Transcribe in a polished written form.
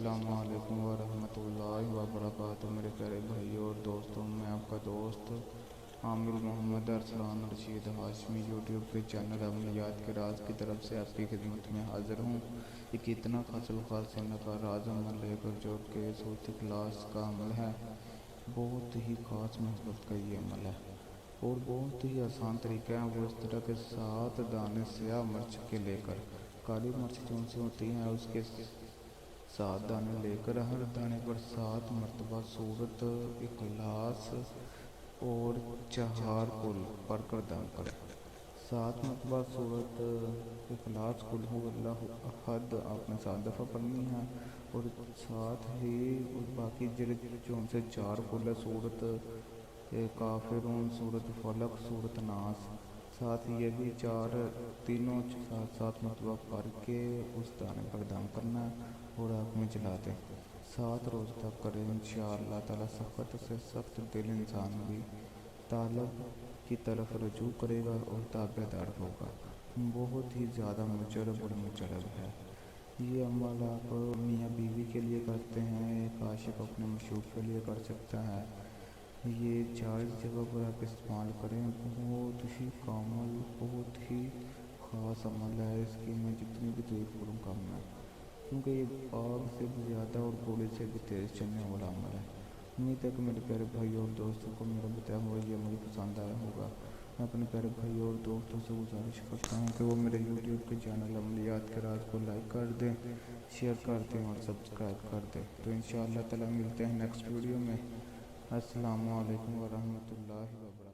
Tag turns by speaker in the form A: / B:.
A: السلام علیکم ورحمۃ اللہ وبرکاتہ میرے پیارے بھائی اور دوستوں، میں آپ کا دوست عامر محمد ارسلان رشید ہاشمی یوٹیوب کے چینل عملیات کے راز کی طرف سے آپ کی خدمت میں حاضر ہوں۔ ایک اتنا خاص الخاص کا راز عمل لے کر جو کہ صوت اخلاص کا عمل ہے۔ بہت ہی خاص محبت کا یہ عمل ہے اور بہت ہی آسان طریقہ ہے۔ وہ اس طرح کے 7 دانے سیاہ مرچ کے لے کر، کالی مرچ جو سی ہوتی ہیں اس کے 7 دانے لے کر ہر دانے پر 7 مرتبہ سورت اخلاص اور 4 قل پڑھ کر دم کریں۔ 7 مرتبہ سورت اخلاص قل هو اللہ احد آپ نے 7 دفعہ پڑھنی ہے، اور ساتھ ہی باقی جو ان سے 4 قل ہے، سورت کافرون، سورت فلق، سورت ناس، ساتھ یہ بھی تینوں 7 مرتبہ پڑھ کے اس دانے پر دم کرنا ہے اور آگ میں جلا دیں۔ 7 روز تک کریں، انشاءاللہ تعالی سخت سے سخت دل انسان بھی طالب کی طرف رجوع کرے گا اور تابع دار ہوگا۔ بہت ہی زیادہ مجرب اور مجرب ہے یہ عمل۔ آپ میاں بیوی کے لیے کرتے ہیں، ایک عاشق اپنے معشوق کے لیے کر سکتا ہے۔ یہ جائز جگہ پر آپ استعمال کریں۔ بہت ہی کامل، بہت ہی خاص عمل ہے۔ اس کی میں جتنی بھی تعریف کروں کم ہے، کیونکہ یہ آگ سے بھی زیادہ اور گولی سے بھی تیز چلنے والا عمل ہے۔ امید ہے کہ میرے پیارے بھائی اور دوستوں کو میرا بتایا ہوا یہ عمل پسند آیا ہوگا۔ میں اپنے پیارے بھائی اور دوستوں سے گزارش کرتا ہوں کہ وہ میرے یوٹیوب کے چینل عملیات کے راز کو لائک کر دیں، شیئر کر دیں اور سبسکرائب کر دیں۔ تو انشاءاللہ تعالی ملتے ہیں نیکسٹ ویڈیو میں۔ السلام علیکم ورحمۃ اللہ وبرکاتہ۔